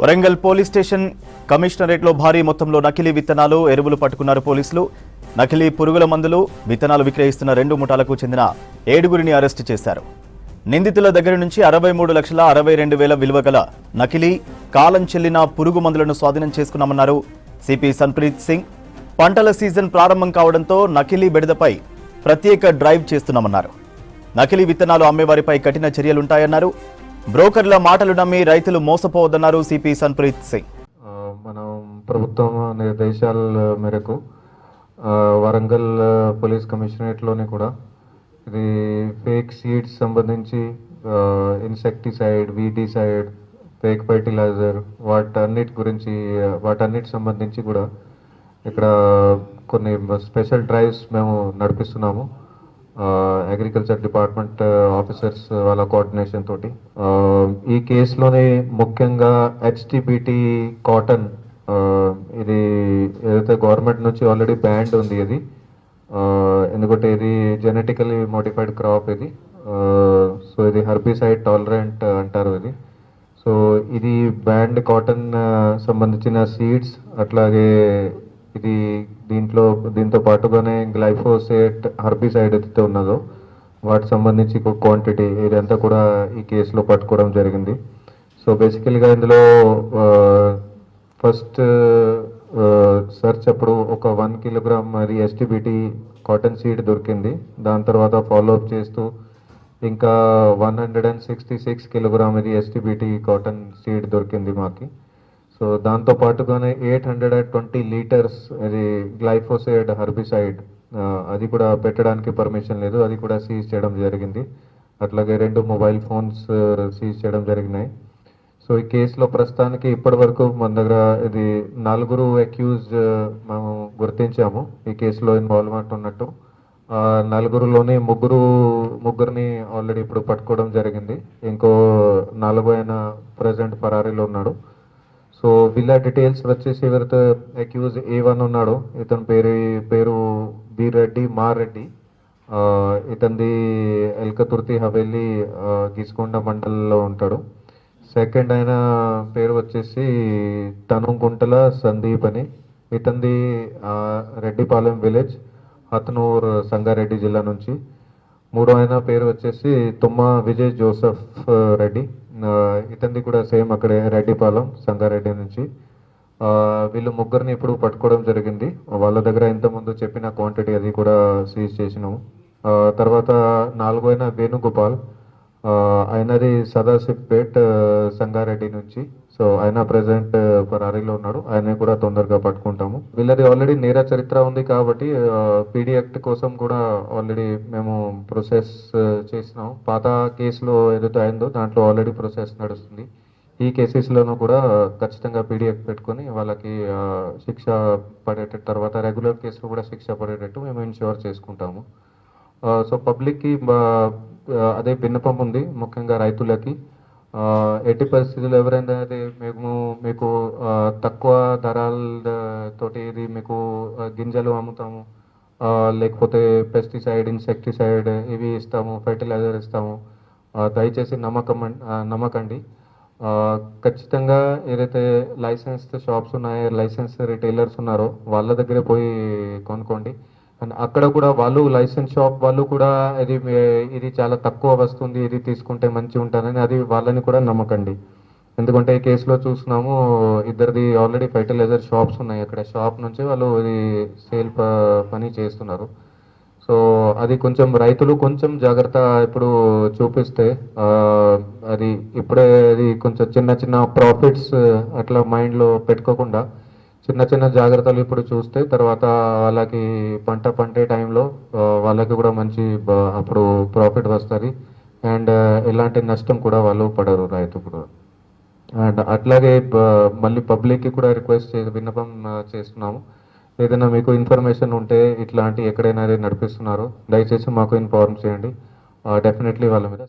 Warangal police station కమిషనరేట్లో భారీ మొత్తంలో నకిలీ విత్తనాలు, ఎరువులు పట్టుకున్నారు పోలీసులు. నకిలీ పురుగుల మందులు, విత్తనాలు విక్రయిస్తున్న 2 ముఠాలకు చెందిన 7గురిని అరెస్టు చేశారు. నిందితుల దగ్గర నుంచి 63,62,000 విలువ గల నకిలీ, కాలం చెల్లిన పురుగు మందులను స్వాధీనం చేసుకున్నామన్నారు సిపి సన్ప్రీత్ సింగ్. పంటల సీజన్ ప్రారంభం కావడంతో నకిలీ బెడదపై ప్రత్యేక డ్రైవ్ చేస్తున్నామన్నారు. నకిలీ విత్తనాలు అమ్మేవారిపై కఠిన చర్యలుంటాయన్నారు. బ్రోకర్ల మాటలు నమ్మి రైతులు మోసపోవద్దన్నారు సిపి సన్ప్రీత్ సింగ్. మనం ప్రభుత్వం నిర్దేశాల మేరకు వరంగల్ పోలీస్ కమిషనరేట్లోని కూడా ఇది ఫేక్ సీడ్స్ సంబంధించి ఇన్సెక్టిసైడ్, వీడిసైడ్, ఫేక్ ఫర్టిలైజర్ వాటన్నిటి సంబంధించి కూడా ఇక్కడ కొన్ని స్పెషల్ డ్రైవ్స్ మేము నడిపిస్తున్నాము. అగ్రికల్చర్ డిపార్ట్మెంట్ ఆఫీసర్స్ వాళ్ళ కోఆర్డినేషన్ తోటి ఈ కేసులోనే ముఖ్యంగా హెచ్టిబిటి కాటన్, ఇది ఏదైతే గవర్నమెంట్ నుంచి ఆల్రెడీ బ్యాండ్ ఉంది ఇది, ఎందుకంటే ఇది జెనెటికలీ మోడిఫైడ్ క్రాప్ ఇది. సో ఇది హర్బిసైడ్ టాలరెంట్ అంటారు ఇది. సో ఇది బ్యాండ్ కాటన్ సంబంధించిన సీడ్స్, అట్లాగే ఇది దీంతో పాటుగానే గ్లైఫోసేట్ హర్బిసైడ్ ఏదైతే ఉన్నదో వాటికి సంబంధించి క్వాంటిటీ ఇదంతా కూడా ఈ కేసులో పట్టుకోవడం జరిగింది. సో బేసికల్గా ఇందులో ఫస్ట్ సెర్చ్ అప్పుడు ఒక 1 కిలోగ్రామ్ అది ఎస్టిబిటి కాటన్ సీడ్ దొరికింది. దాని తర్వాత ఫాలోఅప్ చేస్తూ ఇంకా 166 కిలోగ్రామ్ ఇది ఎస్టిబిటి కాటన్ సీడ్ దొరికింది మాకి. సో దాంతో పాటుగానే 820 లీటర్స్ అది గ్లైఫోసేట్ హర్బిసైడ్, అది కూడా పెట్టడానికి పర్మిషన్ లేదు, అది కూడా సీజ్ చేయడం జరిగింది. అట్లాగే 2 మొబైల్ ఫోన్స్ సీజ్ చేయడం జరిగినాయి. సో ఈ కేసులో ప్రస్తుతానికి ఇప్పటి వరకు మన దగ్గర ఇది 4 అక్యూజ్డ్ మేము గుర్తించాము ఈ కేసులో ఇన్వాల్వ్మెంట్ ఉన్నట్టు. 4లోని ముగ్గురిని ఆల్రెడీ ఇప్పుడు పట్టుకోవడం జరిగింది. ఇంకో 4 ఆయన ప్రజెంట్ పరారీలో ఉన్నాడు. సో వీళ్ళ డీటెయిల్స్ వచ్చేసి ఎవరైతే అక్యూజ్ A1 ఉన్నాడో ఇతని పేరు బి రెడ్డి, మారెడ్డి. ఇతనిది ఎల్కతుర్తి హవేలీ గీసుకొండ మండలంలో ఉంటాడు. సెకండ్ ఆయన పేరు వచ్చేసి తనుగుంటల సందీప్ అని, ఇతనిది రెడ్డిపాలెం విలేజ్, హతనూర్, సంగారెడ్డి జిల్లా నుంచి. మూడో ఆయన పేరు వచ్చేసి తుమ్మ విజయ్ జోసెఫ్ రెడ్డి, ఇతనిది కూడా సేమ్ అక్కడే రెడ్డిపాలెం, సంగారెడ్డి నుంచి. వీళ్ళు ముగ్గురిని ఇప్పుడు పట్టుకోవడం జరిగింది. వాళ్ళ దగ్గర ఇంతకుముందు చెప్పిన క్వాంటిటీ అది కూడా సీజ్ చేసినాము. తర్వాత 4వ ఆయన వేణుగోపాల్, ఆయనది సదాశివ్పేట్, సంగారెడ్డి నుంచి. సో ఆయన ప్రజెంట్ పరారీలో ఉన్నాడు, ఆయన కూడా తొందరగా పట్టుకుంటాము. వీళ్ళది ఆల్రెడీ నేర చరిత్ర ఉంది కాబట్టి పీడీ యాక్ట్ కోసం కూడా ఆల్రెడీ మేము ప్రొసెస్ చేసినాం. పాత కేసులో ఏదైతే అయిందో దాంట్లో ఆల్రెడీ ప్రొసెస్ నడుస్తుంది. ఈ కేసెస్లోనూ కూడా ఖచ్చితంగా పీడీ యాక్ట్ పెట్టుకొని వాళ్ళకి శిక్ష పడేటట్టు, తర్వాత రెగ్యులర్ కేసులో కూడా శిక్ష పడేటట్టు మేము ఇన్ష్యూర్ చేసుకుంటాము. సో పబ్లిక్కి అదే విన్నపం ఉంది, ముఖ్యంగా రైతులకి. ఎట్టి పరిస్థితుల్లో ఎవరైనా మీకు తక్కువ ధరలతోటి ఇది మీకు గింజలు అమ్ముతాము, లేకపోతే పెస్టిసైడ్, ఇన్సెక్టిసైడ్ ఇవి ఇస్తాము, ఫర్టిలైజర్ ఇస్తాము, దయచేసి నమ్మకండి. ఖచ్చితంగా ఏదైతే లైసెన్స్డ్ షాప్స్ ఉన్నాయో, లైసెన్స్ రిటైలర్స్ ఉన్నారో వాళ్ళ దగ్గరే పోయి కొనుక్కోండి. అండ్ అక్కడ కూడా వాళ్ళు లైసెన్స్ షాప్ వాళ్ళు కూడా ఇది చాలా తక్కువ వస్తుంది, ఇది తీసుకుంటే మంచిగా ఉంటుందని అది వాళ్ళని కూడా నమ్మకండి. ఎందుకంటే ఈ కేసులో చూస్తున్నాము, ఇద్దరిది ఆల్రెడీ ఫర్టిలైజర్ షాప్స్ ఉన్నాయి, అక్కడ షాప్ నుంచి వాళ్ళు ఇది సేల్ పని చేస్తున్నారు. సో అది కొంచెం రైతులు కొంచెం జాగ్రత్త ఇప్పుడు చూపిస్తే అది ఇప్పుడే అది కొంచెం చిన్న ప్రాఫిట్స్ అట్లా మైండ్లో పెట్టుకోకుండా చిన్న జాగ్రత్తలు ఇప్పుడు చూస్తే తర్వాత వాళ్ళకి పంటే టైంలో వాళ్ళకి కూడా మంచి అప్పుడు ప్రాఫిట్ వస్తుంది. అండ్ ఎలాంటి నష్టం కూడా వాళ్ళు పడరు, రైతు కూడా. అండ్ అట్లాగే మళ్ళీ పబ్లిక్కి కూడా విన్నపం చేస్తున్నాము, ఏదైనా మీకు ఇన్ఫర్మేషన్ ఉంటే ఇట్లాంటి ఎక్కడైనా నడిపిస్తున్నారో దయచేసి మాకు ఇన్ఫార్మ్ చేయండి. డెఫినెట్లీ వాళ్ళ మీద